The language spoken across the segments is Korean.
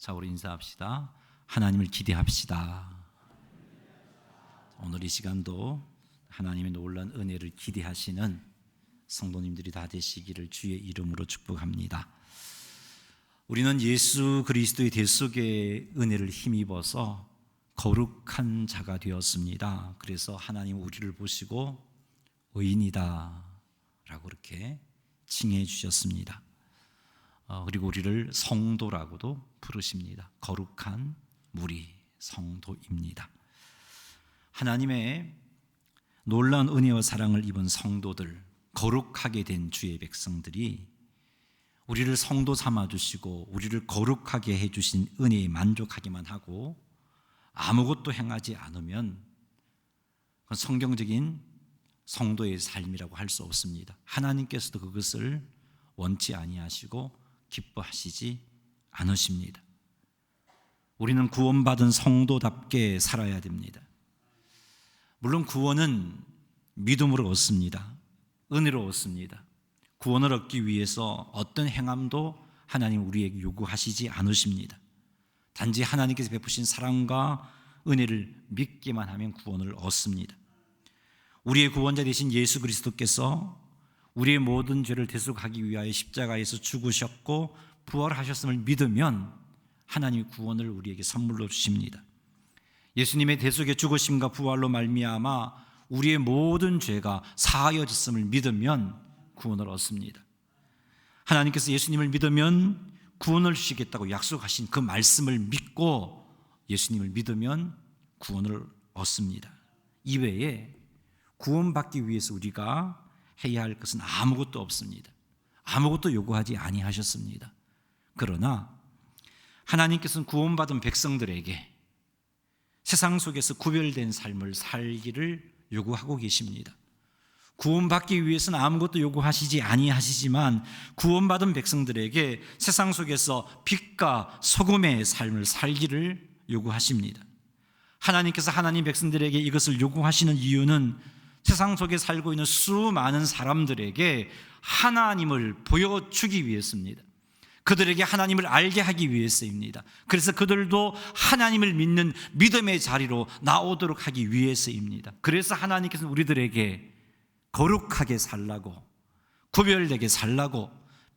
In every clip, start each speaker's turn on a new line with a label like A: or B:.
A: 자, 우리 인사합시다. 하나님을 기대합시다. 오늘 이 시간도 하나님의 놀라운 은혜를 기대하시는 성도님들이 다 되시기를 주의 이름으로 축복합니다. 우리는 예수 그리스도의 대속의 은혜를 힘입어서 거룩한 자가 되었습니다. 그래서 하나님 우리를 보시고 의인이다 라고 이렇게 칭해 주셨습니다. 그리고 우리를 성도라고도 부르십니다. 거룩한 무리 성도입니다. 하나님의 놀라운 은혜와 사랑을 입은 성도들, 거룩하게 된 주의 백성들이 우리를 성도 삼아주시고 우리를 거룩하게 해주신 은혜에 만족하기만 하고 아무것도 행하지 않으면 그건 성경적인 성도의 삶이라고 할 수 없습니다. 하나님께서도 그것을 원치 아니하시고 기뻐하시지 않으십니다. 우리는 구원받은 성도답게 살아야 됩니다. 물론 구원은 믿음으로 얻습니다. 은혜로 얻습니다. 구원을 얻기 위해서 어떤 행함도 하나님 우리에게 요구하시지 않으십니다. 단지 하나님께서 베푸신 사랑과 은혜를 믿기만 하면 구원을 얻습니다. 우리의 구원자 되신 예수 그리스도께서 우리의 모든 죄를 대속하기 위하여 십자가에서 죽으셨고 부활하셨음을 믿으면 하나님이 구원을 우리에게 선물로 주십니다. 예수님의 대속의 죽으심과 부활로 말미암아 우리의 모든 죄가 사하여졌음을 믿으면 구원을 얻습니다. 하나님께서 예수님을 믿으면 구원을 주시겠다고 약속하신 그 말씀을 믿고 예수님을 믿으면 구원을 얻습니다. 이외에 구원받기 위해서 우리가 해야 할 것은 아무것도 없습니다. 아무것도 요구하지 아니하셨습니다. 그러나 하나님께서는 구원받은 백성들에게 세상 속에서 구별된 삶을 살기를 요구하고 계십니다. 구원받기 위해서는 아무것도 요구하시지 아니하시지만 구원받은 백성들에게 세상 속에서 빛과 소금의 삶을 살기를 요구하십니다. 하나님께서 하나님 백성들에게 이것을 요구하시는 이유는 세상 속에 살고 있는 수많은 사람들에게 하나님을 보여주기 위해서입니다. 그들에게 하나님을 알게 하기 위해서입니다. 그래서 그들도 하나님을 믿는 믿음의 자리로 나오도록 하기 위해서입니다. 그래서 하나님께서는 우리들에게 거룩하게 살라고, 구별되게 살라고,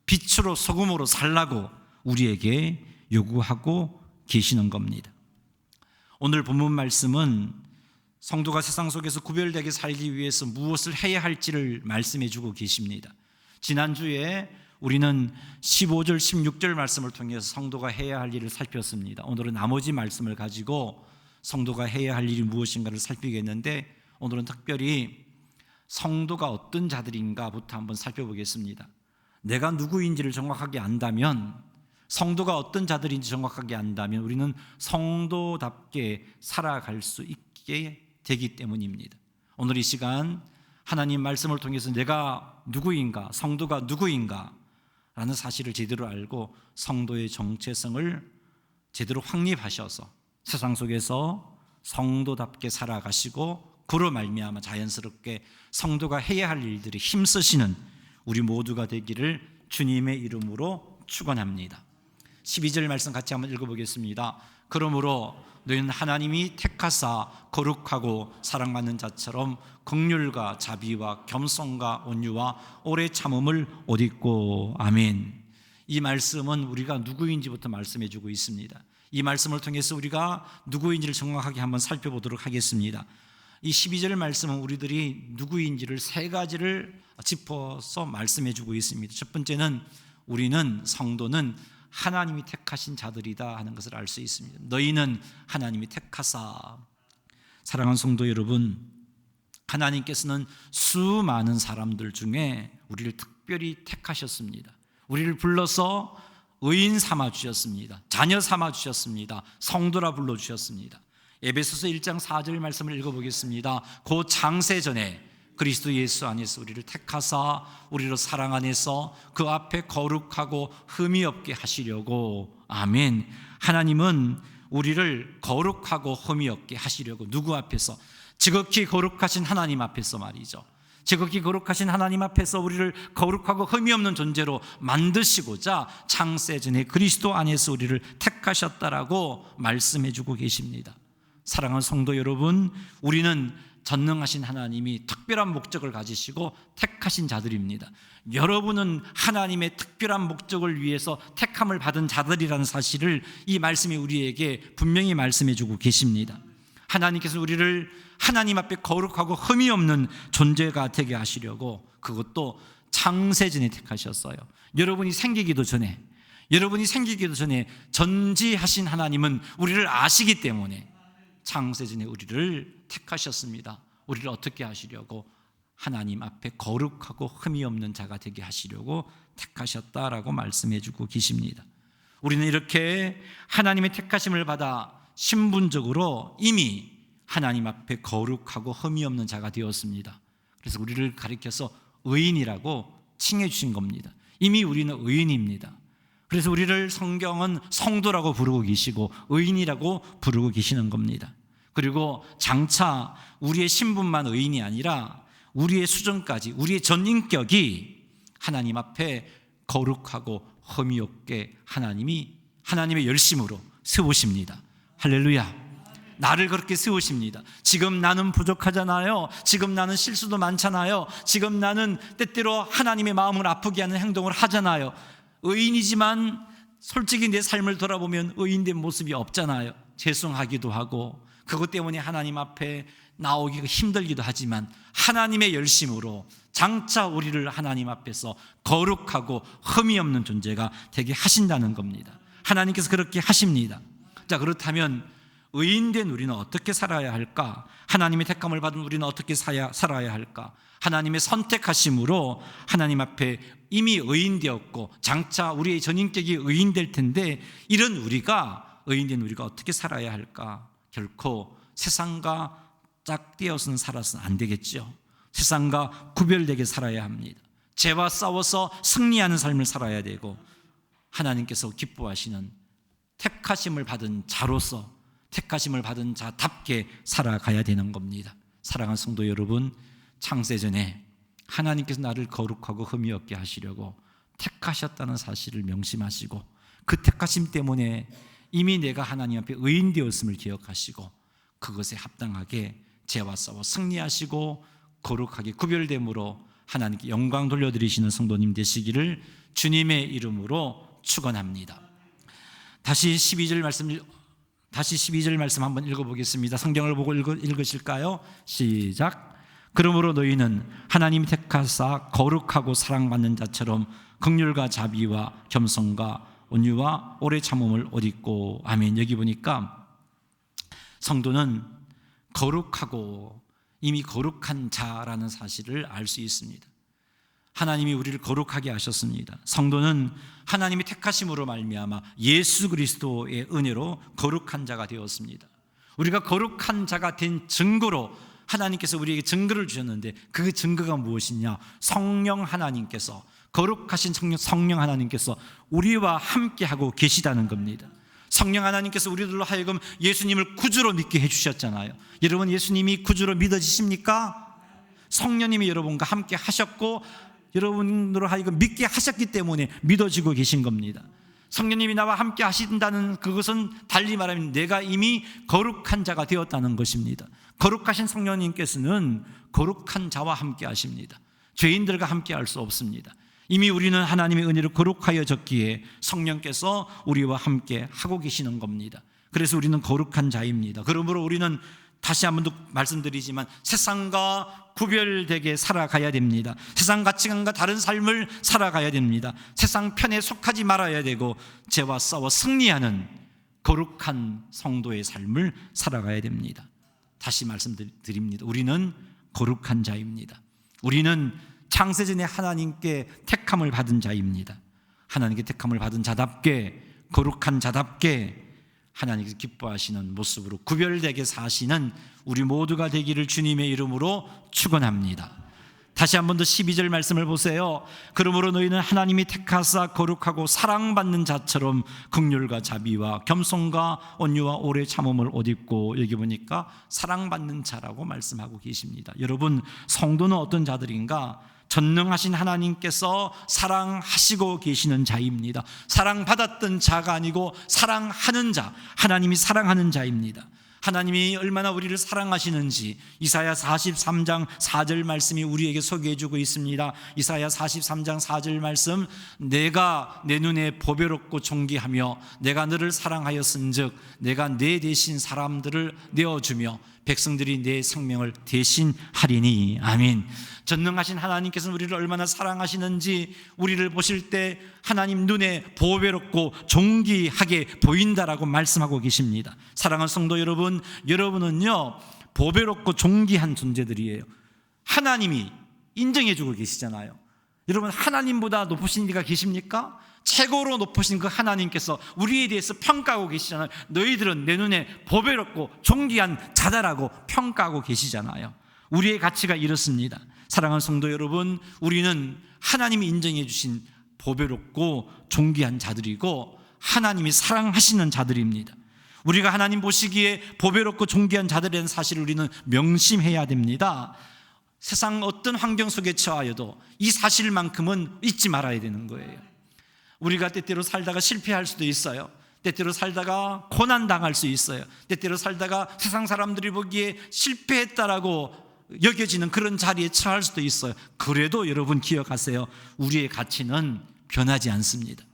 A: 빛으로 소금으로 살라고 우리에게 요구하고 계시는 겁니다. 오늘 본문 말씀은 성도가 세상 속에서 구별되게 살기 위해서 무엇을 해야 할지를 말씀해 주고 계십니다. 지난주에 우리는 15절, 16절 말씀을 통해서 성도가 해야 할 일을 살폈습니다. 오늘은 나머지 말씀을 가지고 성도가 해야 할 일이 무엇인가를 살피겠는데 오늘은 특별히 성도가 어떤 자들인가부터 한번 살펴보겠습니다. 내가 누구인지를 정확하게 안다면, 성도가 어떤 자들인지 정확하게 안다면 우리는 성도답게 살아갈 수 있게 되기 때문입니다. 오늘 이 시간 하나님 말씀을 통해서 내가 누구인가, 성도가 누구인가 라는 사실을 제대로 알고 성도의 정체성을 제대로 확립하셔서 세상 속에서 성도답게 살아가시고 그로 말미암아 자연스럽게 성도가 해야 할 일들에 힘쓰시는 우리 모두가 되기를 주님의 이름으로 축원합니다. 12절 말씀 같이 한번 읽어보겠습니다. 그러므로 너희는 하나님이 택하사 거룩하고 사랑받는 자처럼 긍휼과 자비와 겸손과 온유와 오래 참음을 옷 입고. 아멘. 이 말씀은 우리가 누구인지부터 말씀해 주고 있습니다. 이 말씀을 통해서 우리가 누구인지를 정확하게 한번 살펴보도록 하겠습니다. 이 12절 말씀은 우리들이 누구인지를 세 가지를 짚어서 말씀해 주고 있습니다. 첫 번째는 우리는, 성도는 하나님이 택하신 자들이다 하는 것을 알 수 있습니다. 너희는 하나님이 택하사. 사랑하는 성도 여러분, 하나님께서는 수많은 사람들 중에 우리를 특별히 택하셨습니다. 우리를 불러서 의인 삼아 주셨습니다. 자녀 삼아 주셨습니다. 성도라 불러 주셨습니다. 에베소서 1장 4절 말씀을 읽어보겠습니다. 그 창세전에 그리스도 예수 안에서 우리를 택하사 우리로 사랑 안에서 그 앞에 거룩하고 흠이 없게 하시려고. 아멘. 하나님은 우리를 거룩하고 흠이 없게 하시려고. 누구 앞에서? 지극히 거룩하신 하나님 앞에서 말이죠. 지극히 거룩하신 하나님 앞에서 우리를 거룩하고 흠이 없는 존재로 만드시고자 창세전에 그리스도 안에서 우리를 택하셨다라고 말씀해 주고 계십니다. 사랑하는 성도 여러분, 우리는 전능하신 하나님이 특별한 목적을 가지시고 택하신 자들입니다. 여러분은 하나님의 특별한 목적을 위해서 택함을 받은 자들이라는 사실을 이 말씀이 우리에게 분명히 말씀해 주고 계십니다. 하나님께서 우리를 하나님 앞에 거룩하고 흠이 없는 존재가 되게 하시려고 그것도 창세전에 택하셨어요. 여러분이 생기기도 전에 전지하신 하나님은 우리를 아시기 때문에 창세전에 우리를 택하셨습니다. 우리를 어떻게 하시려고? 하나님 앞에 거룩하고 흠이 없는 자가 되게 하시려고 택하셨다라고 말씀해 주고 계십니다. 우리는 이렇게 하나님의 택하심을 받아 신분적으로 이미 하나님 앞에 거룩하고 흠이 없는 자가 되었습니다. 그래서 우리를 가리켜서 의인이라고 칭해 주신 겁니다. 이미 우리는 의인입니다. 그래서 우리를 성경은 성도라고 부르고 계시고 의인이라고 부르고 계시는 겁니다. 그리고 장차 우리의 신분만 의인이 아니라 우리의 수준까지, 우리의 전 인격이 하나님 앞에 거룩하고 흠이 없게 하나님의 열심으로 세우십니다. 할렐루야. 나를 그렇게 세우십니다. 지금 나는 부족하잖아요. 지금 나는 실수도 많잖아요. 지금 나는 때때로 하나님의 마음을 아프게 하는 행동을 하잖아요. 의인이지만 솔직히 내 삶을 돌아보면 의인된 모습이 없잖아요. 죄송하기도 하고 그것 때문에 하나님 앞에 나오기가 힘들기도 하지만 하나님의 열심으로 장차 우리를 하나님 앞에서 거룩하고 흠이 없는 존재가 되게 하신다는 겁니다. 하나님께서 그렇게 하십니다. 자, 그렇다면 의인된 우리는 어떻게 살아야 할까? 하나님의 택함을 받은 우리는 어떻게 살아야 할까? 하나님의 선택하심으로 하나님 앞에 이미 의인되었고 장차 우리의 전인격이 의인될 텐데 이런 의인된 우리가 어떻게 살아야 할까? 결코 세상과 짝되어서는 살아서는 안 되겠죠. 세상과 구별되게 살아야 합니다. 죄와 싸워서 승리하는 삶을 살아야 되고 하나님께서 기뻐하시는 택하심을 받은 자로서 택하심을 받은 자답게 살아가야 되는 겁니다. 사랑하는 성도 여러분, 창세전에 하나님께서 나를 거룩하고 흠이 없게 하시려고 택하셨다는 사실을 명심하시고 그 택하심 때문에 이미 내가 하나님 앞에 의인되었음을 기억하시고 그것에 합당하게 죄와 싸워 승리하시고 거룩하게 구별됨으로 하나님께 영광 돌려드리시는 성도님 되시기를 주님의 이름으로 축원합니다. 다시 12절 말씀 한번 읽어보겠습니다. 성경을 보고 읽으실까요? 시작. 그러므로 너희는 하나님이 택하사 거룩하고 사랑받는 자처럼 긍휼과 자비와 겸손과 온유와 오래 참음을 옷 입고. 아멘. 여기 보니까 성도는 거룩하고 이미 거룩한 자라는 사실을 알 수 있습니다. 하나님이 우리를 거룩하게 하셨습니다. 성도는 하나님의 택하심으로 말미암아 예수 그리스도의 은혜로 거룩한 자가 되었습니다. 우리가 거룩한 자가 된 증거로 하나님께서 우리에게 증거를 주셨는데 그 증거가 무엇이냐? 성령 하나님께서, 거룩하신 성령 하나님께서 우리와 함께하고 계시다는 겁니다. 성령 하나님께서 우리들로 하여금 예수님을 구주로 믿게 해주셨잖아요. 여러분, 예수님이 구주로 믿어지십니까? 성령님이 여러분과 함께 하셨고 여러분으로 하여금 믿게 하셨기 때문에 믿어지고 계신 겁니다. 성령님이 나와 함께 하신다는 그것은 달리 말하면 내가 이미 거룩한 자가 되었다는 것입니다. 거룩하신 성령님께서는 거룩한 자와 함께 하십니다. 죄인들과 함께 할 수 없습니다. 이미 우리는 하나님의 은혜로 거룩하여졌기에 성령께서 우리와 함께 하고 계시는 겁니다. 그래서 우리는 거룩한 자입니다. 그러므로 우리는 다시 한 번 더 말씀드리지만 세상과 구별되게 살아가야 됩니다. 세상 가치관과 다른 삶을 살아가야 됩니다. 세상 편에 속하지 말아야 되고 죄와 싸워 승리하는 거룩한 성도의 삶을 살아가야 됩니다. 다시 말씀드립니다. 우리는 거룩한 자입니다. 우리는 창세전에 하나님께 택함을 받은 자입니다. 하나님께 택함을 받은 자답게, 거룩한 자답게 하나님께서 기뻐하시는 모습으로 구별되게 사시는 우리 모두가 되기를 주님의 이름으로 축원합니다. 다시 한 번 더 12절 말씀을 보세요. 그러므로 너희는 하나님이 택하사 거룩하고 사랑받는 자처럼 긍휼과 자비와 겸손과 온유와 오래 참음을 옷 입고, 여기 보니까 사랑받는 자라고 말씀하고 계십니다. 여러분, 성도는 어떤 자들인가? 전능하신 하나님께서 사랑하시고 계시는 자입니다. 사랑받았던 자가 아니고 사랑하는 자, 하나님이 사랑하는 자입니다. 하나님이 얼마나 우리를 사랑하시는지 이사야 43장 4절 말씀이 우리에게 소개해주고 있습니다. 이사야 43장 4절 말씀, 내가 내 눈에 보배롭고 존귀하며 내가 너를 사랑하였은즉 내가 내 대신 사람들을 내어주며 백성들이 내 생명을 대신하리니. 아멘. 전능하신 하나님께서는 우리를 얼마나 사랑하시는지 우리를 보실 때 하나님 눈에 보배롭고 존귀하게 보인다라고 말씀하고 계십니다. 사랑하는 성도 여러분, 여러분은요 보배롭고 존귀한 존재들이에요. 하나님이 인정해주고 계시잖아요. 여러분, 하나님보다 높으신 이가 계십니까? 최고로 높으신 그 하나님께서 우리에 대해서 평가하고 계시잖아요. 너희들은 내 눈에 보배롭고 존귀한 자다라고 평가하고 계시잖아요. 우리의 가치가 이렇습니다. 사랑하는 성도 여러분, 우리는 하나님이 인정해 주신 보배롭고 존귀한 자들이고 하나님이 사랑하시는 자들입니다. 우리가 하나님 보시기에 보배롭고 존귀한 자들이라는 사실을 우리는 명심해야 됩니다. 세상 어떤 환경 속에 처하여도 이 사실만큼은 잊지 말아야 되는 거예요. 우리가 때때로 살다가 실패할 수도 있어요. 때때로 살다가 고난당할 수 있어요. 때때로 살다가 세상 사람들이 보기에 실패했다라고 여겨지는 그런 자리에 처할 수도 있어요. 그래도 여러분 기억하세요. 우리의 가치는 변하지 않습니다.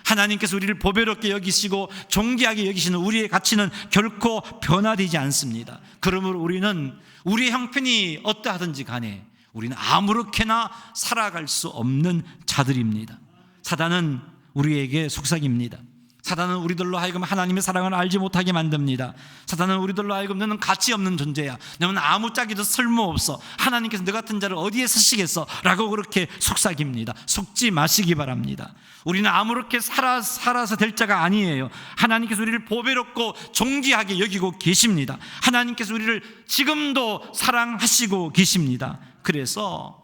A: 하나님께서 우리를 보배롭게 여기시고 존귀하게 여기시는 우리의 가치는 결코 변화되지 않습니다. 그러므로 우리는 우리의 형편이 어떠하든지 간에 우리는 아무렇게나 살아갈 수 없는 자들입니다. 사단은 우리에게 속삭입니다. 사단은 우리들로 하여금 하나님의 사랑을 알지 못하게 만듭니다. 사단은 우리들로 하여금 너는 가치 없는 존재야, 너는 아무짝에도 쓸모없어, 하나님께서 너 같은 자를 어디에 쓰시겠어? 라고 그렇게 속삭입니다. 속지 마시기 바랍니다. 우리는 아무렇게 살아서 될 자가 아니에요. 하나님께서 우리를 보배롭고 존귀하게 여기고 계십니다. 하나님께서 우리를 지금도 사랑하시고 계십니다. 그래서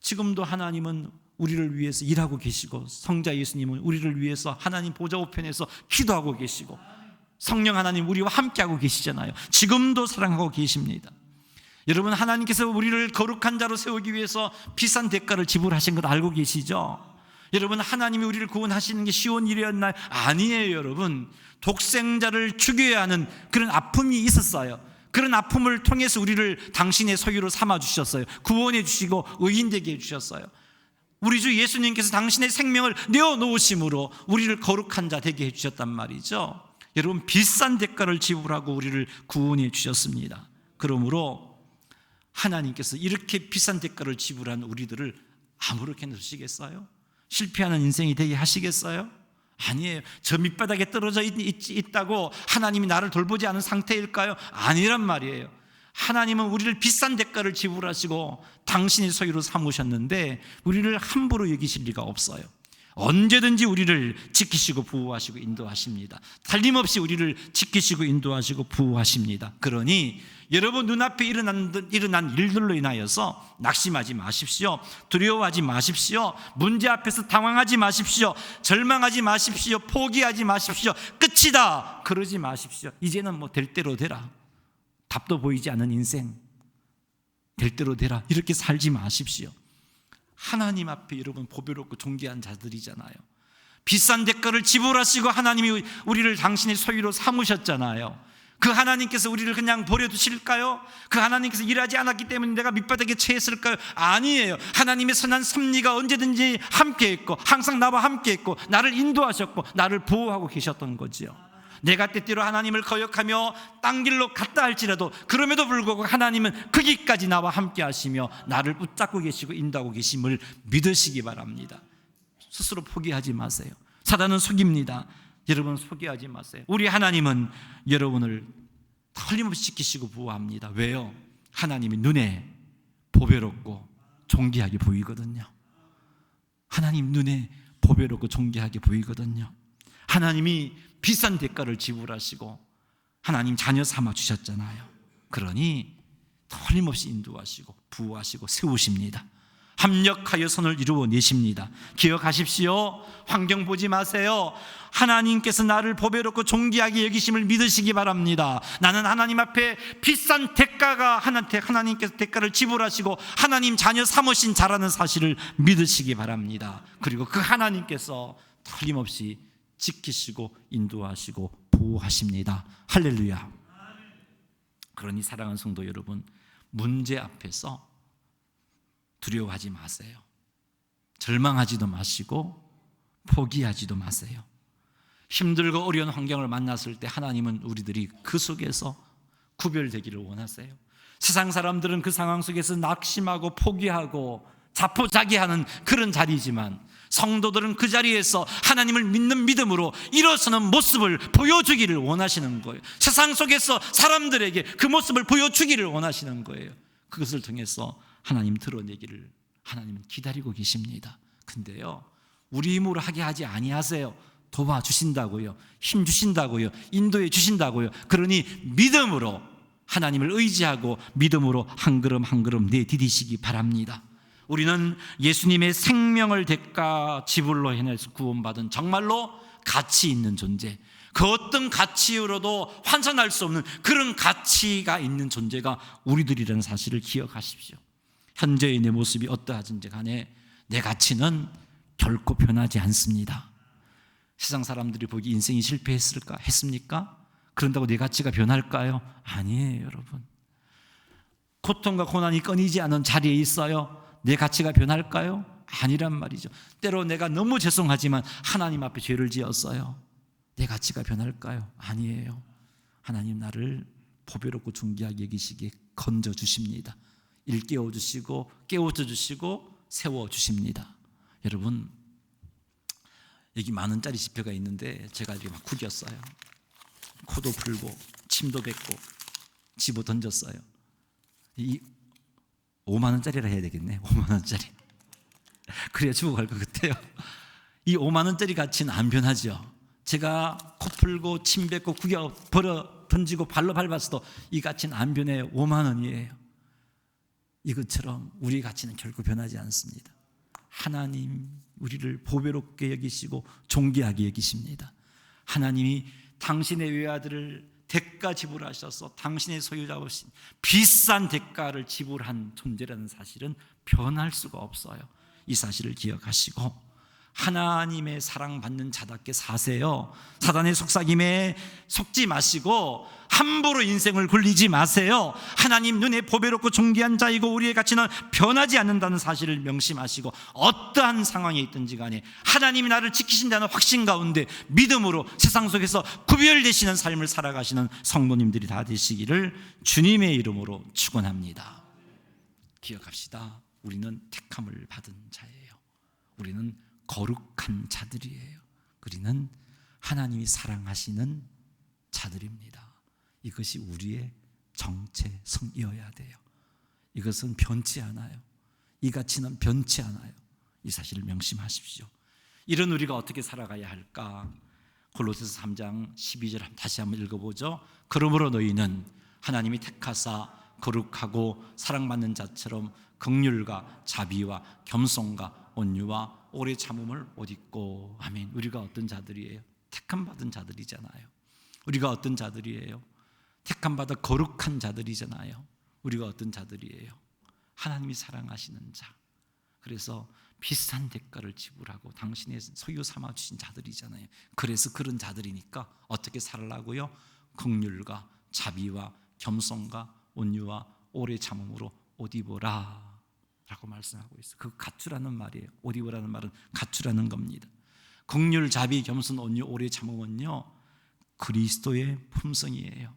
A: 지금도 하나님은 우리를 위해서 일하고 계시고, 성자 예수님은 우리를 위해서 하나님 보좌 우편에서 기도하고 계시고, 성령 하나님 우리와 함께하고 계시잖아요. 지금도 사랑하고 계십니다. 여러분, 하나님께서 우리를 거룩한 자로 세우기 위해서 비싼 대가를 지불하신 것 알고 계시죠? 여러분, 하나님이 우리를 구원하시는 게 쉬운 일이었나요? 아니에요. 여러분, 독생자를 죽여야 하는 그런 아픔이 있었어요. 그런 아픔을 통해서 우리를 당신의 소유로 삼아주셨어요. 구원해 주시고 의인되게 해주셨어요. 우리 주 예수님께서 당신의 생명을 내어놓으심으로 우리를 거룩한 자 되게 해주셨단 말이죠. 여러분, 비싼 대가를 지불하고 우리를 구원해 주셨습니다. 그러므로 하나님께서 이렇게 비싼 대가를 지불한 우리들을 아무렇게나 두시겠어요? 실패하는 인생이 되게 하시겠어요? 아니에요. 저 밑바닥에 떨어져 있다고 하나님이 나를 돌보지 않은 상태일까요? 아니란 말이에요. 하나님은 우리를 비싼 대가를 지불하시고 당신의 소유로 삼으셨는데 우리를 함부로 여기실 리가 없어요. 언제든지 우리를 지키시고 보호하시고 인도하십니다. 틀림없이 우리를 지키시고 인도하시고 보호하십니다. 그러니 여러분 눈앞에 일어난 일들로 인하여서 낙심하지 마십시오. 두려워하지 마십시오. 문제 앞에서 당황하지 마십시오. 절망하지 마십시오. 포기하지 마십시오. 끝이다 그러지 마십시오. 이제는 뭐 될 대로 되라, 답도 보이지 않는 인생 될 대로 되라, 이렇게 살지 마십시오. 하나님 앞에 여러분 보배롭고 존귀한 자들이잖아요. 비싼 대가를 지불하시고 하나님이 우리를 당신의 소유로 삼으셨잖아요. 그 하나님께서 우리를 그냥 버려두실까요? 그 하나님께서 일하지 않았기 때문에 내가 밑바닥에 처했을까요? 아니에요. 하나님의 선한 섭리가 언제든지 함께했고 항상 나와 함께했고 나를 인도하셨고 나를 보호하고 계셨던 거지요. 내가 때때로 하나님을 거역하며 딴 길로 갔다 할지라도 그럼에도 불구하고 하나님은 거기까지 나와 함께 하시며 나를 붙잡고 계시고 인도하고 계심을 믿으시기 바랍니다. 스스로 포기하지 마세요. 사단은 속입니다. 여러분 포기하지 마세요. 우리 하나님은 여러분을 틀림없이 지키시고 보호합니다. 왜요? 하나님이 눈에 보배롭고 존귀하게 보이거든요. 하나님 눈에 보배롭고 존귀하게 보이거든요. 하나님이 비싼 대가를 지불하시고 하나님 자녀 삼아 주셨잖아요. 그러니 틀림없이 인도하시고 부하시고 세우십니다. 합력하여 선을 이루어내십니다. 기억하십시오. 환경 보지 마세요. 하나님께서 나를 보배롭고 존귀하게 여기심을 믿으시기 바랍니다. 나는 하나님 앞에 비싼 대가가 하나님께서 대가를 지불하시고 하나님 자녀 삼으신 자라는 사실을 믿으시기 바랍니다. 그리고 그 하나님께서 틀림없이 지키시고 인도하시고 보호하십니다. 할렐루야. 그러니 사랑하는 성도 여러분, 문제 앞에서 두려워하지 마세요. 절망하지도 마시고 포기하지도 마세요. 힘들고 어려운 환경을 만났을 때 하나님은 우리들이 그 속에서 구별되기를 원하세요. 세상 사람들은 그 상황 속에서 낙심하고 포기하고 자포자기하는 그런 자리지만 성도들은 그 자리에서 하나님을 믿는 믿음으로 일어서는 모습을 보여주기를 원하시는 거예요. 세상 속에서 사람들에게 그 모습을 보여주기를 원하시는 거예요. 그것을 통해서 하나님 드러내기를 하나님은 기다리고 계십니다. 근데요, 우리 힘으로 하게 하지 아니하세요. 도와주신다고요, 힘 주신다고요, 인도해 주신다고요. 그러니 믿음으로 하나님을 의지하고 믿음으로 한 걸음 한 걸음 내디디시기 바랍니다. 우리는 예수님의 생명을 대가 지불로 인해서 구원받은 정말로 가치 있는 존재, 그 어떤 가치로도 환산할 수 없는 그런 가치가 있는 존재가 우리들이라는 사실을 기억하십시오. 현재의 내 모습이 어떠하든지 간에 내 가치는 결코 변하지 않습니다. 세상 사람들이 보기 인생이 실패했습니까? 그런다고 내 가치가 변할까요? 아니에요, 여러분. 고통과 고난이 끊이지 않은 자리에 있어요. 내 가치가 변할까요? 아니란 말이죠. 때로 내가 너무 죄송하지만 하나님 앞에 죄를 지었어요. 내 가치가 변할까요? 아니에요. 하나님 나를 보배롭고 존귀하게 여기시기에 건져주십니다. 일깨워주시고 깨워주시고 세워주십니다. 여러분, 여기 10,000원짜리 지표가 있는데 제가 이렇게 막 구겼어요. 코도 풀고 침도 뱉고 집어 던졌어요. 이 50,000원짜리라 해야 되겠네. 50,000원짜리. 그래야 죽어갈 것 같아요. 이 50,000원짜리 가치는 안 변하죠. 제가 코 풀고 침 뱉고 구겨 버려 던지고 발로 밟았어도 이 가치는 안 변해요. 50,000원이에요. 이것처럼 우리의 가치는 결코 변하지 않습니다. 하나님 우리를 보배롭게 여기시고 존귀하게 여기십니다. 하나님이 당신의 외아들을 대가 지불하셔서 당신의 소유자오신 비싼 대가를 지불한 존재라는 사실은 변할 수가 없어요. 이 사실을 기억하시고 하나님의 사랑받는 자답게 사세요. 사단의 속삭임에 속지 마시고 함부로 인생을 굴리지 마세요. 하나님 눈에 보배롭고 존귀한 자이고 우리의 가치는 변하지 않는다는 사실을 명심하시고 어떠한 상황에 있든지 간에 하나님이 나를 지키신다는 확신 가운데 믿음으로 세상 속에서 구별되시는 삶을 살아가시는 성도님들이 다 되시기를 주님의 이름으로 축원합니다. 기억합시다. 우리는 택함을 받은 자예요. 우리는 거룩한 자들이에요. 우리는 하나님이 사랑하시는 자들입니다. 이것이 우리의 정체성이어야 돼요. 이것은 변치 않아요. 이 가치는 변치 않아요. 이 사실을 명심하십시오. 이런 우리가 어떻게 살아가야 할까? 골로새서 3장 12절 다시 한번 읽어보죠. 그러므로 너희는 하나님이 택하사 거룩하고 사랑받는 자처럼 긍휼과 자비와 겸손과 온유와 오래 참음을 옷 입고. 아멘. 우리가 어떤 자들이에요? 택함 받은 자들이잖아요. 우리가 어떤 자들이에요? 택함 받아 거룩한 자들이잖아요. 우리가 어떤 자들이에요? 하나님이 사랑하시는 자. 그래서 비싼 대가를 지불하고 당신의 소유 삼아 주신 자들이잖아요. 그래서 그런 자들이니까 어떻게 살라고요? 긍휼과 자비와 겸손과 온유와 오래 참음으로 옷 입어라 라고 말씀하고 있어요. 그 갖추라는 말이에요. 옷 입으라는 말은 갖추라는 겁니다. 긍휼, 자비, 겸손, 온유, 오래 참음은요 그리스도의 품성이에요.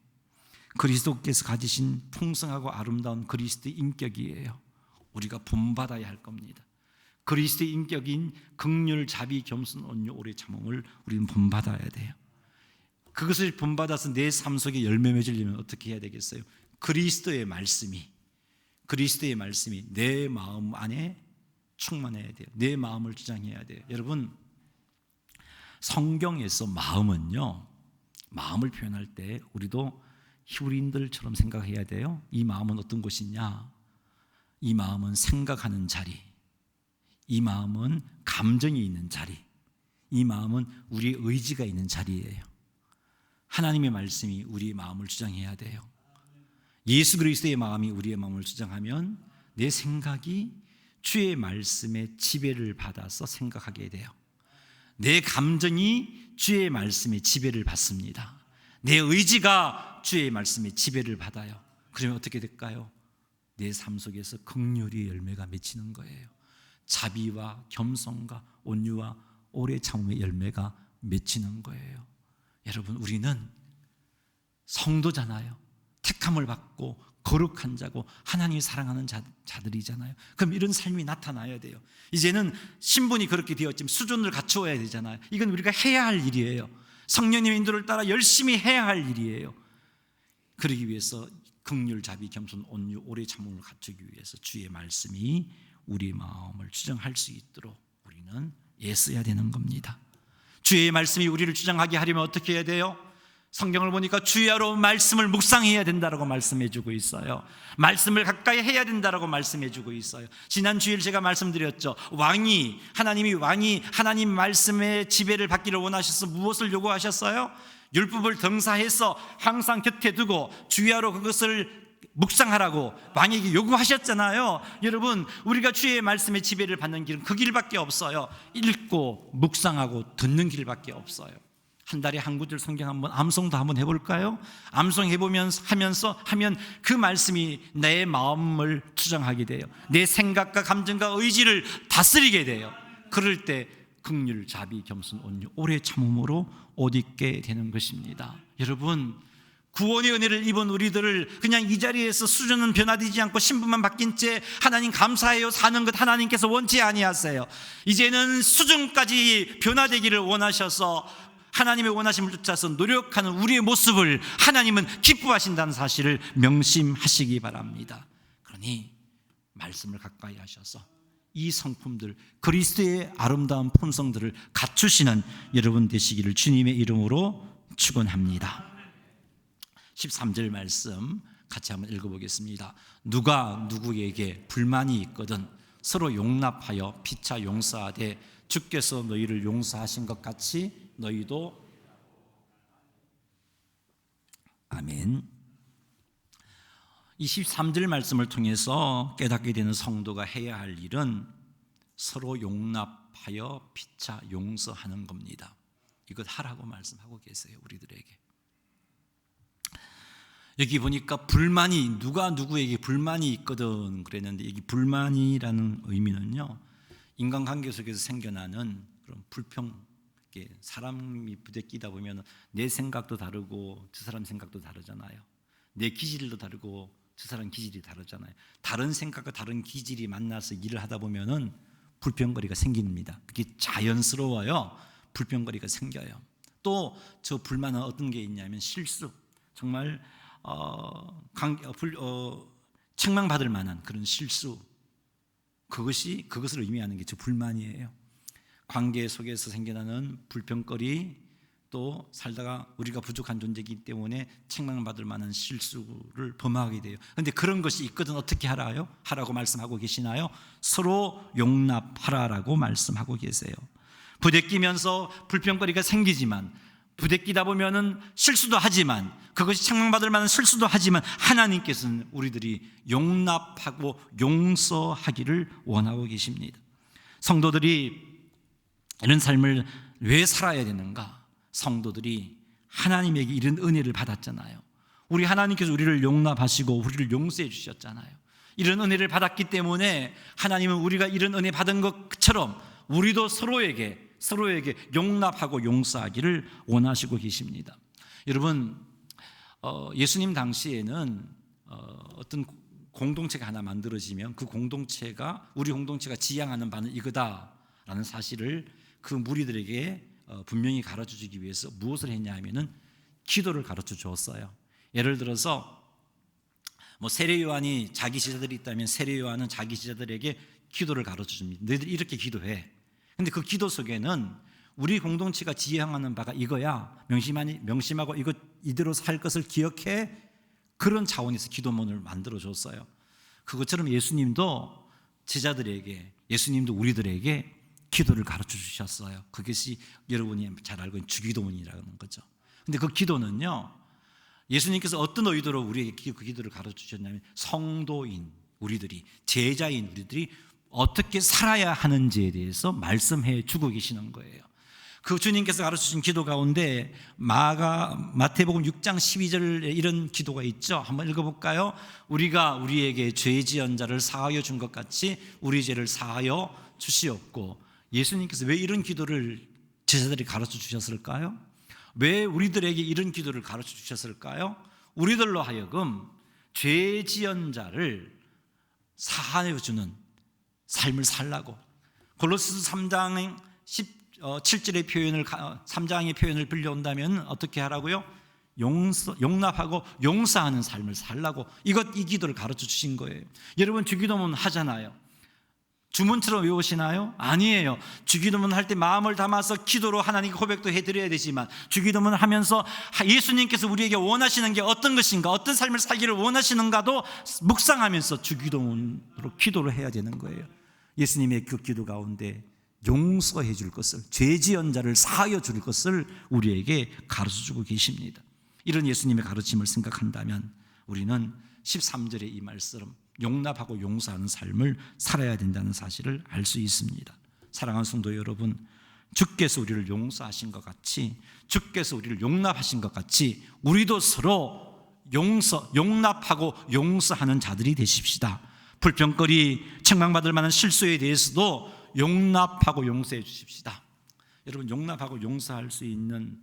A: 그리스도께서 가지신 풍성하고 아름다운 그리스도의 인격이에요. 우리가 본받아야 할 겁니다. 그리스도의 인격인 긍휼, 자비, 겸손, 온유, 오래 참음을 우리는 본받아야 돼요. 그것을 본받아서 내 삶 속에 열매 맺으려면 어떻게 해야 되겠어요? 그리스도의 말씀이 내 마음 안에 충만해야 돼요. 내 마음을 주장해야 돼요. 여러분, 성경에서 마음은요, 마음을 표현할 때 우리도 히브리인들처럼 생각해야 돼요. 이 마음은 어떤 것이냐? 이 마음은 생각하는 자리, 이 마음은 감정이 있는 자리, 이 마음은 우리의 의지가 있는 자리예요. 하나님의 말씀이 우리의 마음을 주장해야 돼요. 예수 그리스도의 마음이 우리의 마음을 주장하면 내 생각이 주의 말씀의 지배를 받아서 생각하게 돼요. 내 감정이 주의 말씀의 지배를 받습니다. 내 의지가 주의 말씀의 지배를 받아요. 그러면 어떻게 될까요? 내 삶 속에서 긍휼의 열매가 맺히는 거예요. 자비와 겸손과 온유와 오래 참음의 열매가 맺히는 거예요. 여러분, 우리는 성도잖아요. 택함을 받고 거룩한 자고 하나님이 사랑하는 자들이잖아요. 그럼 이런 삶이 나타나야 돼요. 이제는 신분이 그렇게 되었지만 수준을 갖추어야 되잖아요. 이건 우리가 해야 할 일이에요. 성령님의 인도를 따라 열심히 해야 할 일이에요. 그러기 위해서 긍휼, 자비, 겸손, 온유, 오래 참음을 갖추기 위해서 주의 말씀이 우리 마음을 주장할 수 있도록 우리는 애써야 되는 겁니다. 주의 말씀이 우리를 주장하게 하려면 어떻게 해야 돼요? 성경을 보니까 주야로 말씀을 묵상해야 된다고 말씀해 주고 있어요. 말씀을 가까이 해야 된다고 말씀해 주고 있어요. 지난 주일 제가 말씀드렸죠. 하나님이 하나님 말씀의 지배를 받기를 원하셔서 무엇을 요구하셨어요? 율법을 등사해서 항상 곁에 두고 주야로 그것을 묵상하라고 왕에게 요구하셨잖아요. 여러분, 우리가 주의 말씀의 지배를 받는 길은 그 길밖에 없어요. 읽고 묵상하고 듣는 길밖에 없어요. 한 달에 한 구절 성경 한번 암송도 한번 해볼까요? 하면 그 말씀이 내 마음을 투정하게 돼요. 내 생각과 감정과 의지를 다스리게 돼요. 그럴 때 긍휼, 자비, 겸손, 온유, 오래 참음으로 옷 입게 되는 것입니다. 여러분, 구원의 은혜를 입은 우리들을 그냥 이 자리에서 수준은 변화되지 않고 신분만 바뀐 채 하나님 감사해요 사는 것 하나님께서 원치 아니하세요. 이제는 수준까지 변화되기를 원하셔서 하나님의 원하심을 쫓아서 노력하는 우리의 모습을 하나님은 기뻐하신다는 사실을 명심하시기 바랍니다. 그러니 말씀을 가까이 하셔서 이 성품들, 그리스도의 아름다운 품성들을 갖추시는 여러분 되시기를 주님의 이름으로 축원합니다. 13절 말씀 같이 한번 읽어보겠습니다. 누가 누구에게 불만이 있거든 서로 용납하여 피차 용서하되 주께서 너희를 용서하신 것 같이 너희도. 아멘. 이 13절 말씀을 통해서 깨닫게 되는 성도가 해야 할 일은 서로 용납하여 피차 용서하는 겁니다. 이것 하라고 말씀하고 계세요. 우리들에게. 여기 보니까 불만이, 누가 누구에게 불만이 있거든 그랬는데, 여기 불만이라는 의미는요, 인간관계 속에서 생겨나는 그런 불평, 사람이 부대끼다 보면 내 생각도 다르고 저 사람 생각도 다르잖아요. 내 기질도 다르고 저 사람 기질이 다르잖아요. 다른 생각과 다른 기질이 만나서 일을 하다 보면은 불평거리가 생깁니다. 그게 자연스러워요. 불평거리가 생겨요. 또 저 불만은 어떤 게 있냐면 실수, 정말 책망받을 만한 그런 실수, 그것을 의미하는 게 저 불만이에요. 관계 속에서 생겨나는 불평거리, 또 살다가 우리가 부족한 존재이기 때문에 책망받을 만한 실수를 범하게 돼요. 그런데 그런 것이 있거든 어떻게 하라고 말씀하고 계시나요? 서로 용납하라라고 말씀하고 계세요. 부대끼면서 불평거리가 생기지만, 부대끼다 보면은 실수도 하지만, 그것이 책망받을 만한 실수도 하지만 하나님께서는 우리들이 용납하고 용서하기를 원하고 계십니다. 성도들이 이런 삶을 왜 살아야 되는가? 성도들이 하나님에게 이런 은혜를 받았잖아요. 우리 하나님께서 우리를 용납하시고 우리를 용서해 주셨잖아요. 이런 은혜를 받았기 때문에 하나님은 우리가 이런 은혜 받은 것처럼 우리도 서로에게 용납하고 용서하기를 원하시고 계십니다. 여러분, 예수님 당시에는 어떤 공동체가 하나 만들어지면 그 공동체가, 우리 공동체가 지향하는 바는 이거다라는 사실을 그 무리들에게 분명히 가르쳐 주기 위해서 무엇을 했냐 하면은 기도를 가르쳐 주었어요. 예를 들어서 세례 요한이 자기 제자들이 있다면 세례 요한은 자기 제자들에게 기도를 가르쳐 줍니다. 너희들 이렇게 기도해. 근데 그 기도 속에는 우리 공동체가 지향하는 바가 이거야, 명심하고 이대로 살 것을 기억해, 그런 차원에서 기도문을 만들어 줬어요. 그것처럼 예수님도 제자들에게, 예수님도 우리들에게 기도를 가르쳐 주셨어요. 그것이 여러분이 잘 알고 있는 주기도문이라는 거죠. 근데 그 기도는요, 예수님께서 어떤 의도로 우리에게 그 기도를 가르쳐 주셨냐면, 성도인 우리들이, 제자인 우리들이 어떻게 살아야 하는지에 대해서 말씀해 주고 계시는 거예요. 그 주님께서 가르쳐 주신 기도 가운데 마태복음 6장 12절에 이런 기도가 있죠. 한번 읽어볼까요? 우리가 우리에게 죄 지은 자를 사하여 준 것 같이 우리 죄를 사하여 주시옵고. 예수님께서 왜 이런 기도를 제자들이 가르쳐 주셨을까요? 왜 우리들에게 이런 기도를 가르쳐 주셨을까요? 우리들로 하여금 죄 지은 자를 사하여 주는 삶을 살라고. 골로새서 3장 17절의 표현을, 3장의 표현을 빌려온다면 어떻게 하라고요? 용납하고 용서하는 삶을 살라고 이 기도를 가르쳐 주신 거예요. 여러분, 주기도문 하잖아요. 주문처럼 외우시나요? 아니에요. 주기도문 할 때 마음을 담아서 기도로 하나님께 고백도 해드려야 되지만, 주기도문을 하면서 예수님께서 우리에게 원하시는 게 어떤 것인가, 어떤 삶을 살기를 원하시는가도 묵상하면서 주기도문으로 기도를 해야 되는 거예요. 예수님의 그 기도 가운데 용서해 줄 것을, 죄 지은 자를 사하여 줄 것을 우리에게 가르쳐주고 계십니다. 이런 예수님의 가르침을 생각한다면 우리는 13절의 이 말씀, 용납하고 용서하는 삶을 살아야 된다는 사실을 알 수 있습니다. 사랑하는 성도 여러분, 주께서 우리를 용서하신 것 같이, 주께서 우리를 용납하신 것 같이 우리도 서로 용납하고 용서하는 자들이 되십시다. 불평거리, 책망받을 만한 실수에 대해서도 용납하고 용서해 주십시다. 여러분, 용납하고 용서할 수 있는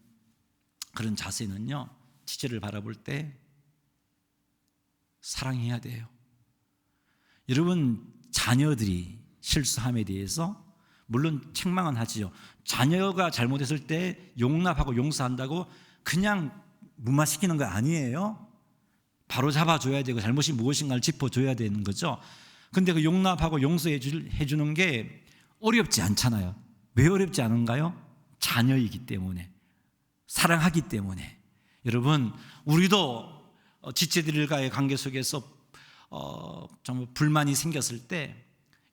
A: 그런 자세는요, 지체를 바라볼 때 사랑해야 돼요. 여러분, 자녀들이 실수함에 대해서 물론 책망은 하지요. 자녀가 잘못했을 때 용납하고 용서한다고 그냥 무마시키는 거 아니에요. 바로 잡아줘야 되고 잘못이 무엇인가를 짚어줘야 되는 거죠. 근데 그 용납하고 용서해 주는 게 어렵지 않잖아요. 왜 어렵지 않은가요? 자녀이기 때문에, 사랑하기 때문에. 여러분, 우리도 지체들과의 관계 속에서 정말 불만이 생겼을 때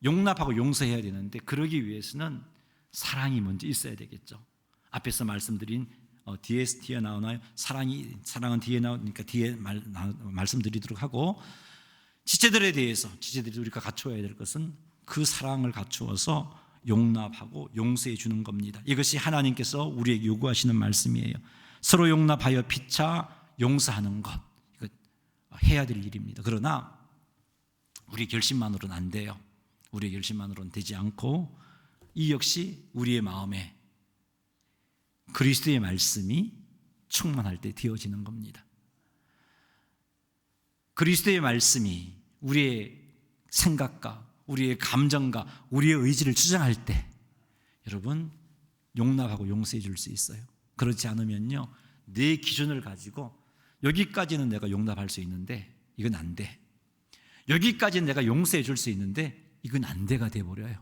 A: 용납하고 용서해야 되는데, 그러기 위해서는 사랑이 먼저 있어야 되겠죠. 앞에서 말씀드린 뒤에 나오나요? 사랑은 뒤에 나오니까 뒤에 말씀드리도록 하고, 지체들에 대해서 지체들이 우리가 갖추어야 될 것은 그 사랑을 갖추어서 용납하고 용서해 주는 겁니다. 이것이 하나님께서 우리에게 요구하시는 말씀이에요. 서로 용납하여 피차 용서하는 것, 이거 해야 될 일입니다. 그러나 우리 결심만으로는 안 돼요. 우리의 결심만으로는 되지 않고, 이 역시 우리의 마음에 그리스도의 말씀이 충만할 때 되어지는 겁니다. 그리스도의 말씀이 우리의 생각과 우리의 감정과 우리의 의지를 주장할 때 여러분, 용납하고 용서해 줄 수 있어요. 그렇지 않으면요, 내 기준을 가지고 여기까지는 내가 용납할 수 있는데 이건 안 돼, 여기까지는 내가 용서해 줄 수 있는데 이건 안 돼가 돼버려요.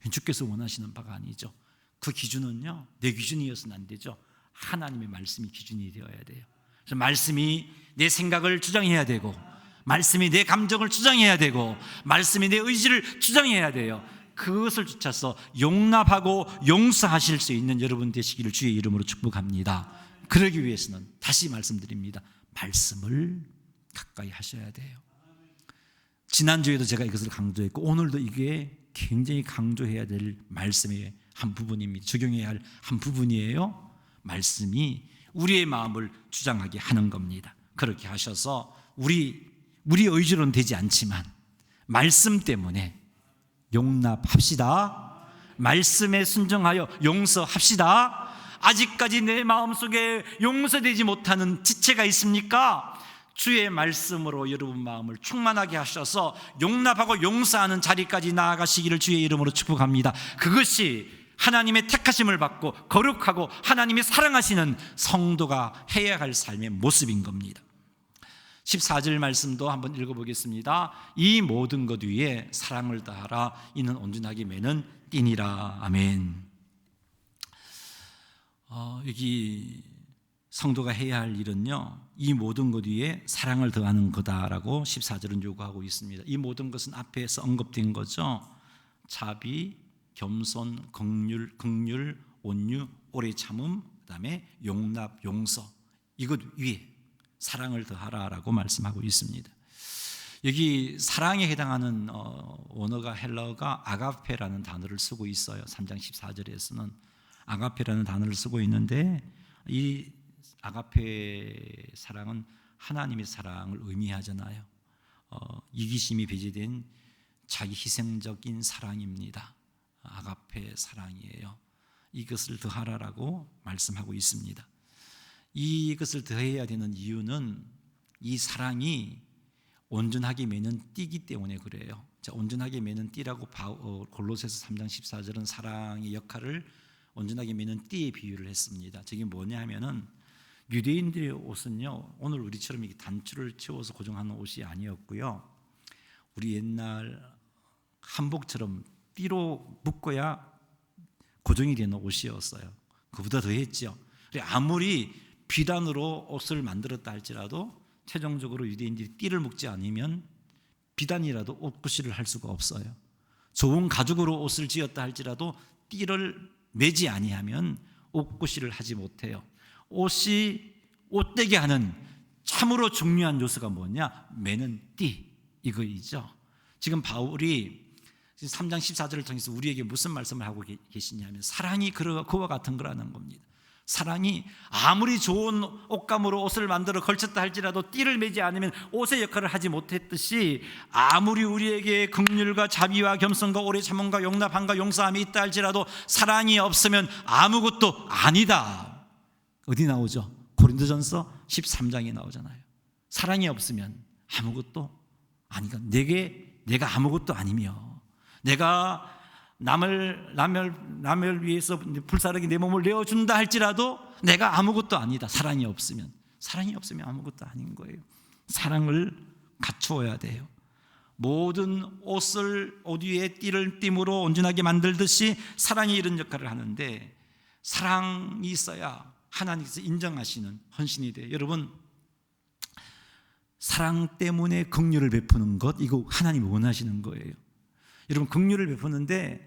A: 주께서 원하시는 바가 아니죠. 그 기준은요, 내 기준이어서는 안 되죠. 하나님의 말씀이 기준이 되어야 돼요. 그래서 말씀이 내 생각을 주장해야 되고, 말씀이 내 감정을 주장해야 되고, 말씀이 내 의지를 주장해야 돼요. 그것을 쫓아서 용납하고 용서하실 수 있는 여러분 되시기를 주의 이름으로 축복합니다. 그러기 위해서는 다시 말씀드립니다. 말씀을 가까이 하셔야 돼요. 지난주에도 제가 이것을 강조했고, 오늘도 이게 굉장히 강조해야 될 말씀의 한 부분입니다. 적용해야 할 한 부분이에요. 말씀이 우리의 마음을 주장하게 하는 겁니다. 그렇게 하셔서 우리 의지로는 되지 않지만 말씀 때문에 용납합시다. 말씀에 순종하여 용서합시다. 아직까지 내 마음속에 용서되지 못하는 지체가 있습니까? 주의 말씀으로 여러분 마음을 충만하게 하셔서 용납하고 용서하는 자리까지 나아가시기를 주의 이름으로 축복합니다. 그것이 하나님의 택하심을 받고 거룩하고 하나님이 사랑하시는 성도가 해야 할 삶의 모습인 겁니다. 14절 말씀도 한번 읽어보겠습니다. 이 모든 것 위에 사랑을 다하라. 이는 온전하게 매는 띠니라. 아멘. 여기 성도가 해야 할 일은요, 이 모든 것 위에 사랑을 더하는 거다라고 14절은 요구하고 있습니다. 이 모든 것은 앞에서 언급된 거죠. 자비, 겸손, 긍휼, 온유, 오래 참음, 그다음에 용납, 용서, 이것 위에 사랑을 더하라라고 말씀하고 있습니다. 여기 사랑에 해당하는 원어가 헬라어가 아가페라는 단어를 쓰고 있어요. 3장 14절에서는 아가페라는 단어를 쓰고 있는데, 이 아가페 사랑은 하나님의 사랑을 의미하잖아요. 이기심이 배제된 자기 희생적인 사랑입니다. 아가페 사랑이에요. 이것을 더하라라고 말씀하고 있습니다. 이것을 더해야 되는 이유는 이 사랑이 온전하게 매는 띠기 때문에 그래요. 자, 온전하게 매는 띠라고 골로새서 3장 14절은 사랑의 역할을 온전하게 매는 띠에 비유를 했습니다. 저게 뭐냐 하면은, 유대인들의 옷은요, 오늘 우리처럼 이렇게 단추를 채워서 고정하는 옷이 아니었고요, 우리 옛날 한복처럼 띠로 묶어야 고정이 되는 옷이었어요. 그보다 더 했죠. 아무리 비단으로 옷을 만들었다 할지라도 최종적으로 유대인들이 띠를 묶지 않으면 비단이라도 옷구시를 할 수가 없어요. 좋은 가죽으로 옷을 지었다 할지라도 띠를 매지 아니하면 옷구시를 하지 못해요. 옷이 옷되게 하는 참으로 중요한 요소가 뭐냐? 매는 띠, 이거이죠. 지금 바울이 3장 14절을 통해서 우리에게 무슨 말씀을 하고 계시냐면, 사랑이 그와 같은 거라는 겁니다. 사랑이 아무리 좋은 옷감으로 옷을 만들어 걸쳤다 할지라도 띠를 매지 않으면 옷의 역할을 하지 못했듯이, 아무리 우리에게 긍휼과 자비와 겸손과 오래 참음과 용납함과 용서함이 있다 할지라도 사랑이 없으면 아무것도 아니다. 어디 나오죠? 고린도전서 13장에 나오잖아요. 사랑이 없으면 아무것도 아니까, 내가 아무것도 아니며, 내가 남을 위해서 불사르게 내 몸을 내어준다 할지라도 내가 아무것도 아니다. 사랑이 없으면 아무것도 아닌 거예요. 사랑을 갖추어야 돼요. 모든 옷 위에 띠를 띠므로 온전하게 만들듯이 사랑이 이런 역할을 하는데, 사랑이 있어야 하나님께서 인정하시는 헌신이 돼요. 여러분, 사랑 때문에 긍휼을 베푸는 것, 이거 하나님이 원하시는 거예요. 여러분, 긍휼을 베푸는데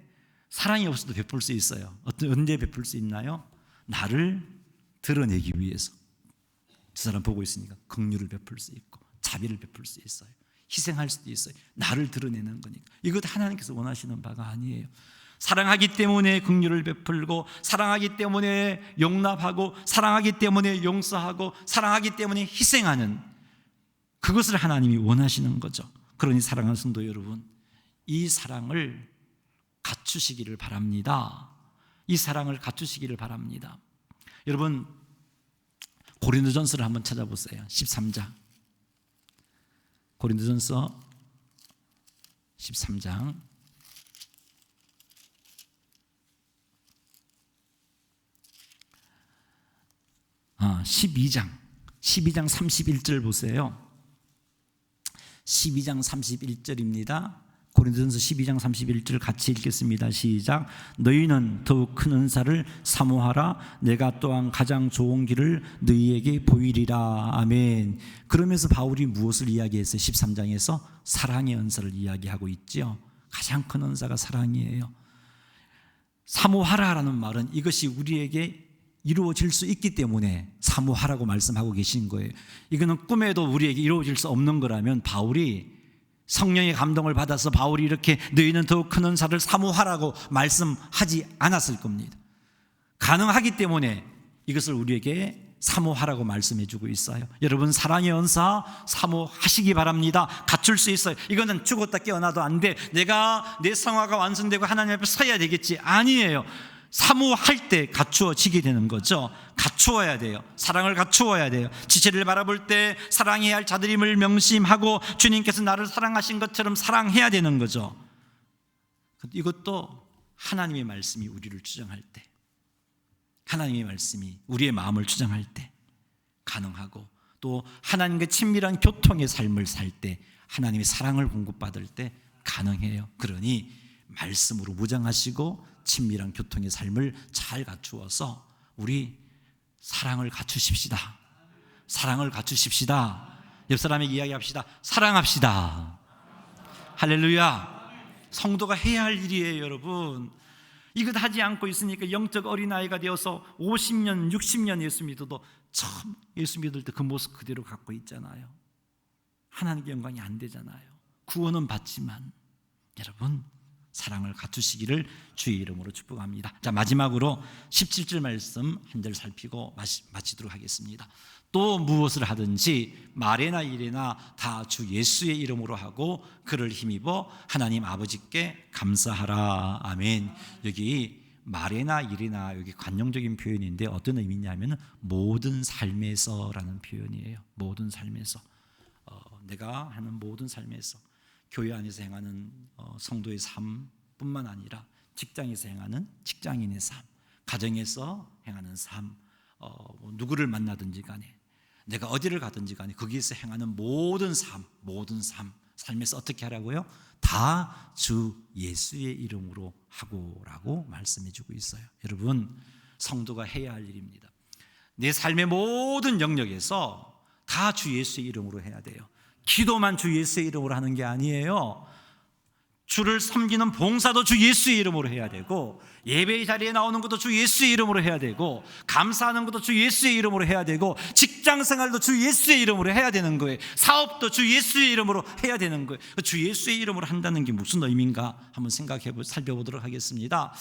A: 사랑이 없어도 베풀 수 있어요. 언제 베풀 수 있나요? 나를 드러내기 위해서. 저 사람 보고 있으니까 긍휼을 베풀 수 있고 자비를 베풀 수 있어요. 희생할 수도 있어요. 나를 드러내는 거니까. 이것 하나님께서 원하시는 바가 아니에요. 사랑하기 때문에 긍휼을 베풀고, 사랑하기 때문에 용납하고, 사랑하기 때문에 용서하고, 사랑하기 때문에 희생하는, 그것을 하나님이 원하시는 거죠. 그러니 사랑하는 성도 여러분, 이 사랑을 갖추시기를 바랍니다. 이 사랑을 갖추시기를 바랍니다. 여러분, 고린도전서를 한번 찾아보세요. 13장. 고린도전서 13장 12장 31절 보세요. 12장 31절입니다. 고린도전서 12장 31절 같이 읽겠습니다. 시작. 너희는 더욱 큰 은사를 사모하라. 내가 또한 가장 좋은 길을 너희에게 보이리라. 아멘. 그러면서 바울이 무엇을 이야기했어요? 13장에서 사랑의 은사를 이야기하고 있죠. 가장 큰 은사가 사랑이에요. 사모하라라는 말은 이것이 우리에게 이루어질 수 있기 때문에 사모하라고 말씀하고 계신 거예요. 이거는 꿈에도 우리에게 이루어질 수 없는 거라면 바울이 성령의 감동을 받아서 바울이 이렇게 너희는 더욱 큰 은사를 사모하라고 말씀하지 않았을 겁니다. 가능하기 때문에 이것을 우리에게 사모하라고 말씀해 주고 있어요. 여러분, 사랑의 은사 사모하시기 바랍니다. 갖출 수 있어요. 이거는 죽었다 깨어나도 안 돼. 내가 내 성화가 완성되고 하나님 앞에 서야 되겠지. 아니에요. 사모할 때 갖추어지게 되는 거죠. 갖추어야 돼요. 사랑을 갖추어야 돼요. 지체를 바라볼 때 사랑해야 할 자들임을 명심하고 주님께서 나를 사랑하신 것처럼 사랑해야 되는 거죠. 이것도 하나님의 말씀이 우리를 추정할 때, 하나님의 말씀이 우리의 마음을 추정할 때 가능하고, 또 하나님과 친밀한 교통의 삶을 살 때, 하나님의 사랑을 공급받을 때 가능해요. 그러니 말씀으로 무장하시고 친밀한 교통의 삶을 잘 갖추어서 우리 사랑을 갖추십시다. 사랑을 갖추십시다. 옆 사람에게 이야기합시다. 사랑합시다. 할렐루야. 성도가 해야 할 일이에요, 여러분. 이것 하지 않고 있으니까 영적 어린아이가 되어서 50년, 60년 예수 믿어도 처음 예수 믿을 때 그 모습 그대로 갖고 있잖아요. 하나님께 영광이 안 되잖아요. 구원은 받지만 여러분 사랑을 갖추시기를 주의 이름으로 축복합니다. 자, 마지막으로 17절 말씀 한 절 살피고 마치도록 하겠습니다. 또 무엇을 하든지 말에나 일에나 다 주 예수의 이름으로 하고 그를 힘입어 하나님 아버지께 감사하라. 아멘. 여기 말에나 일에나 여기 관용적인 표현인데 어떤 의미냐면 모든 삶에서라는 표현이에요. 모든 삶에서 내가 하는 모든 삶에서 교회 안에서 행하는 성도의 삶뿐만 아니라 직장에서 행하는 직장인의 삶, 가정에서 행하는 삶, 누구를 만나든지 간에 내가 어디를 가든지 간에 거기에서 행하는 모든 삶, 삶에서 어떻게 하라고요? 다 주 예수의 이름으로 하고라고 말씀해 주고 있어요. 여러분, 성도가 해야 할 일입니다. 내 삶의 모든 영역에서 다 주 예수의 이름으로 해야 돼요. 기도만 주 예수의 이름으로 하는 게 아니에요. 주를 섬기는 봉사도 주 예수의 이름으로 해야 되고, 예배의 자리에 나오는 것도 주 예수의 이름으로 해야 되고, 감사하는 것도 주 예수의 이름으로 해야 되고, 직장생활도 주 예수의 이름으로 해야 되는 거예요. 사업도 주 예수의 이름으로 해야 되는 거예요. 주 예수의 이름으로 한다는 게 무슨 의미인가 한번 살펴보도록 하겠습니다.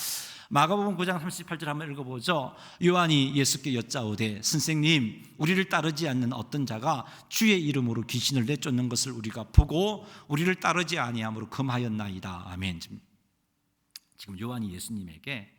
A: 마가복음 9장 38절 한번 읽어보죠. 요한이 예수께 여짜오되 선생님, 우리를 따르지 않는 어떤 자가 주의 이름으로 귀신을 내쫓는 것을 우리가 보고 우리를 따르지 아니함으로 금하였나이다. 아멘. 지금 요한이 예수님에게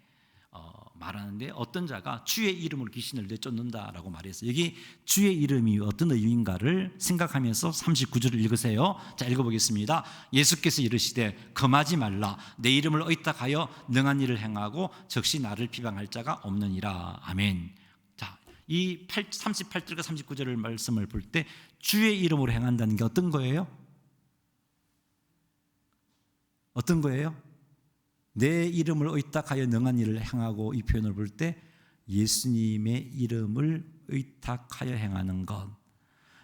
A: 말하는데 어떤 자가 주의 이름으로 귀신을 내쫓는다라고 말했어요. 여기 주의 이름이 어떤 의미인가를 생각하면서 39절을 읽으세요. 자, 읽어보겠습니다. 예수께서 이르시되 금하지 말라. 내 이름을 의탁하여 능한 일을 행하고 즉시 나를 비방할 자가 없느니라. 아멘. 자, 이 38절과 39절을 말씀을 볼 때 주의 이름으로 행한다는 게 어떤 거예요? 어떤 거예요? 내 이름을 의탁하여 능한 일을 행하고, 이 표현을 볼 때 예수님의 이름을 의탁하여 행하는 것.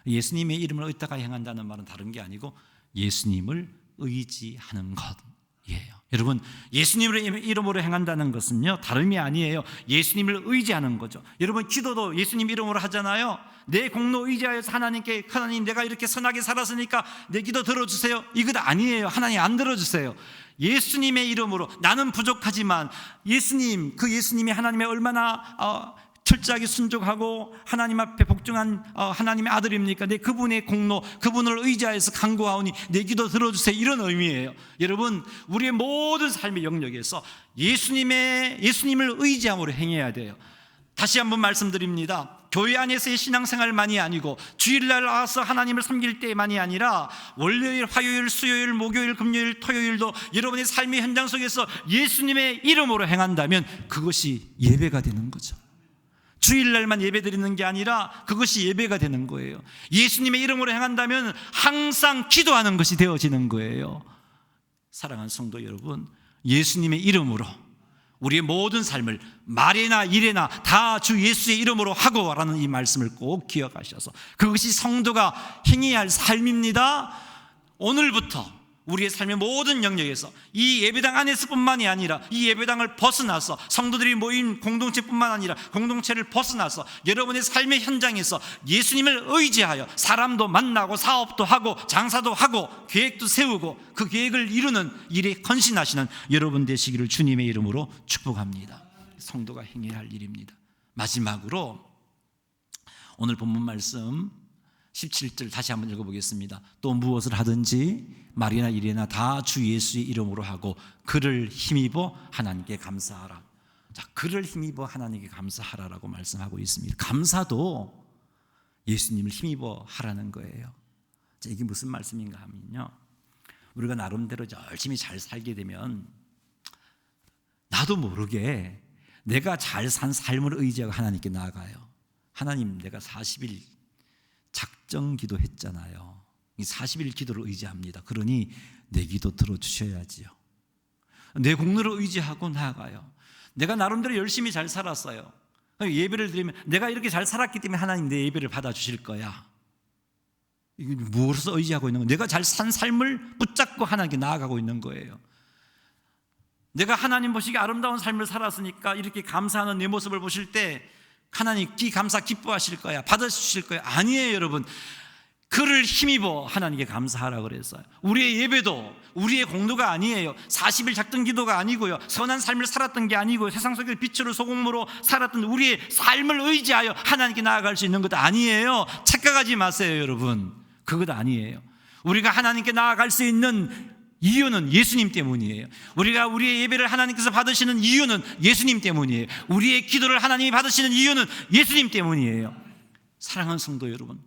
A: 예수님의 이름을 의탁하여 행한다는 말은 다른 게 아니고 예수님을 의지하는 것이에요. 여러분, 예수님의 이름으로 행한다는 것은요 다름이 아니에요. 예수님을 의지하는 거죠. 여러분, 기도도 예수님 이름으로 하잖아요. 내 공로 의지하여서 하나님께, 하나님 내가 이렇게 선하게 살았으니까 내 기도 들어주세요, 이것 아니에요. 하나님 안 들어주세요. 예수님의 이름으로, 나는 부족하지만 예수님, 그 예수님이 하나님의 얼마나 철저하게 순종하고 하나님 앞에 복종한 하나님의 아들입니까? 내 그분의 공로, 그분을 의지하여서 간구하오니 내 기도 들어주세요, 이런 의미예요. 여러분, 우리의 모든 삶의 영역에서 예수님을 의지함으로 행해야 돼요. 다시 한번 말씀드립니다. 교회 안에서의 신앙생활만이 아니고 주일날 나와서 하나님을 섬길 때만이 아니라 월요일, 화요일, 수요일, 목요일, 금요일, 토요일도 여러분의 삶의 현장 속에서 예수님의 이름으로 행한다면 그것이 예배가 되는 거죠. 주일날만 예배 드리는 게 아니라 그것이 예배가 되는 거예요. 예수님의 이름으로 행한다면 항상 기도하는 것이 되어지는 거예요. 사랑하는 성도 여러분, 예수님의 이름으로 우리의 모든 삶을 말이나 일이나 다 주 예수의 이름으로 하고 라는 이 말씀을 꼭 기억하셔서, 그것이 성도가 행해야 할 삶입니다. 오늘부터 우리의 삶의 모든 영역에서 이 예배당 안에서뿐만이 아니라 이 예배당을 벗어나서 성도들이 모인 공동체뿐만 아니라 공동체를 벗어나서 여러분의 삶의 현장에서 예수님을 의지하여 사람도 만나고 사업도 하고 장사도 하고 계획도 세우고 그 계획을 이루는 일에 헌신하시는 여러분 되시기를 주님의 이름으로 축복합니다. 성도가 행해야 할 일입니다. 마지막으로 오늘 본문 말씀 17절 다시 한번 읽어보겠습니다. 또 무엇을 하든지 말이나 일이나 다 주 예수의 이름으로 하고 그를 힘입어 하나님께 감사하라. 자, 그를 힘입어 하나님께 감사하라라고 말씀하고 있습니다. 감사도 예수님을 힘입어 하라는 거예요. 자, 이게 무슨 말씀인가 하면요, 우리가 나름대로 열심히 잘 살게 되면 나도 모르게 내가 잘 산 삶을 의지하고 하나님께 나아가요. 하나님, 내가 40일 작정 기도했잖아요. 이 40일 기도를 의지합니다. 그러니 내 기도 들어주셔야지요. 내 공로를 의지하고 나아가요. 내가 나름대로 열심히 잘 살았어요. 예배를 드리면 내가 이렇게 잘 살았기 때문에 하나님 내 예배를 받아주실 거야. 이게 무엇을 의지하고 있는 거예요? 내가 잘 산 삶을 붙잡고 하나님께 나아가고 있는 거예요. 내가 하나님 보시기에 아름다운 삶을 살았으니까 이렇게 감사하는 내 모습을 보실 때 하나님 감사 기뻐하실 거야, 받아주실 거야. 아니에요, 여러분. 그를 힘입어 하나님께 감사하라고 그랬어요. 우리의 예배도 우리의 공로가 아니에요. 40일 작던 기도가 아니고요, 선한 삶을 살았던 게 아니고요, 세상 속에 빛으로 소금으로 살았던 우리의 삶을 의지하여 하나님께 나아갈 수 있는 것 아니에요. 착각하지 마세요, 여러분. 그것 아니에요. 우리가 하나님께 나아갈 수 있는 이유는 예수님 때문이에요. 우리가 우리의 예배를 하나님께서 받으시는 이유는 예수님 때문이에요. 우리의 기도를 하나님이 받으시는 이유는 예수님 때문이에요. 사랑하는 성도 여러분,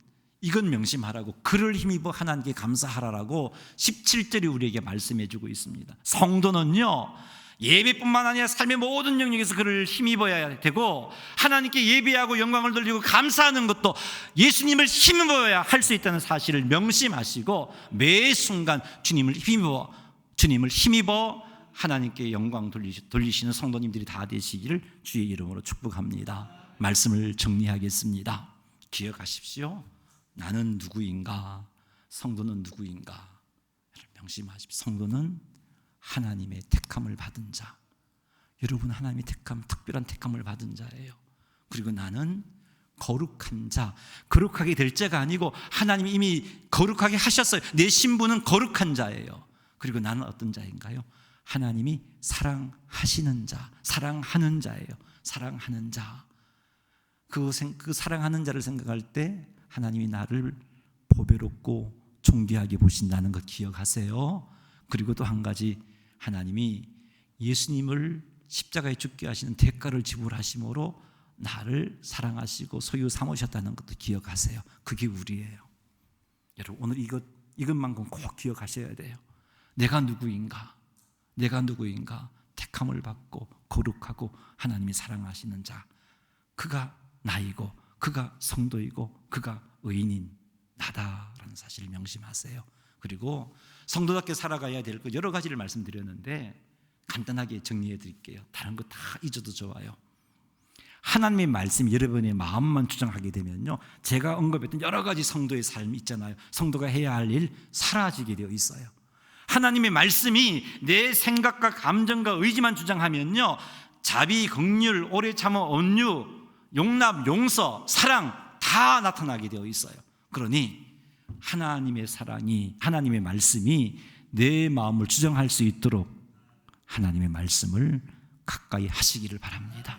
A: 이건 명심하라고, 그를 힘입어 하나님께 감사하라라고 17절이 우리에게 말씀해 주고 있습니다. 성도는요, 예배뿐만 아니라 삶의 모든 영역에서 그를 힘입어야 되고, 하나님께 예배하고 영광을 돌리고 감사하는 것도 예수님을 힘입어야 할 수 있다는 사실을 명심하시고, 매 순간 주님을 힘입어 하나님께 영광 돌리시는 성도님들이 다 되시기를 주의 이름으로 축복합니다. 말씀을 정리하겠습니다. 기억하십시오. 나는 누구인가? 성도는 누구인가? 명심하십시오. 성도는 하나님의 택함을 받은 자. 여러분, 하나님의 특별한 택함을 받은 자예요. 그리고 나는 거룩한 자. 거룩하게 될 자가 아니고 하나님이 이미 거룩하게 하셨어요. 내 신분은 거룩한 자예요. 그리고 나는 어떤 자인가요? 하나님이 사랑하시는 자, 사랑하는 자예요. 사랑하는 자. 그 사랑하는 자를 생각할 때 하나님이 나를 보배롭고 존귀하게 보신다는 것 기억하세요. 그리고 또 한 가지, 하나님이 예수님을 십자가에 죽게 하시는 대가를 지불하심으로 나를 사랑하시고 소유 삼으셨다는 것도 기억하세요. 그게 우리예요. 여러분, 오늘 이것만큼 꼭 기억하셔야 돼요. 내가 누구인가? 내가 누구인가? 택함을 받고 거룩하고 하나님이 사랑하시는 자. 그가 나이고 그가 성도이고 그가 의인인 나다라는 사실을 명심하세요. 그리고 성도답게 살아가야 될 것 여러 가지를 말씀드렸는데 간단하게 정리해 드릴게요. 다른 거 다 잊어도 좋아요. 하나님의 말씀이 여러분의 마음만 주장하게 되면요, 제가 언급했던 여러 가지 성도의 삶이 있잖아요. 성도가 해야 할 일 사라지게 되어 있어요. 하나님의 말씀이 내 생각과 감정과 의지만 주장하면요, 자비, 긍휼, 오래 참어, 온유, 용납, 용서, 사랑 다 나타나게 되어 있어요. 그러니 하나님의 사랑이, 하나님의 말씀이 내 마음을 주장할 수 있도록 하나님의 말씀을 가까이 하시기를 바랍니다.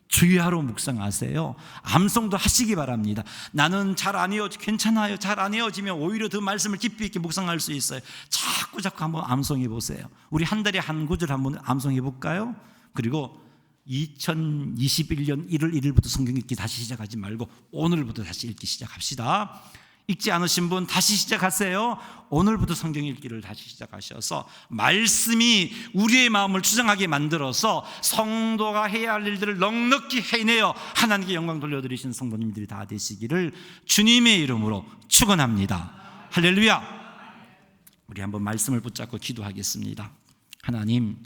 A: 주의하러 묵상하세요. 암송도 하시기 바랍니다. 나는 잘 안 외워지, 괜찮아요. 잘 안 외워지면 오히려 더 말씀을 깊이 있게 묵상할 수 있어요. 자꾸 한번 암송해 보세요. 우리 한 달에 한 구절 한번 암송해 볼까요? 그리고 2021년 1월 1일부터 성경 읽기 다시 시작하지 말고 오늘부터 다시 읽기 시작합시다. 읽지 않으신 분 다시 시작하세요. 오늘부터 성경 읽기를 다시 시작하셔서 말씀이 우리의 마음을 주장하게 만들어서 성도가 해야 할 일들을 넉넉히 해내어 하나님께 영광 돌려드리신 성도님들이 다 되시기를 주님의 이름으로 축원합니다. 할렐루야. 우리 한번 말씀을 붙잡고 기도하겠습니다. 하나님,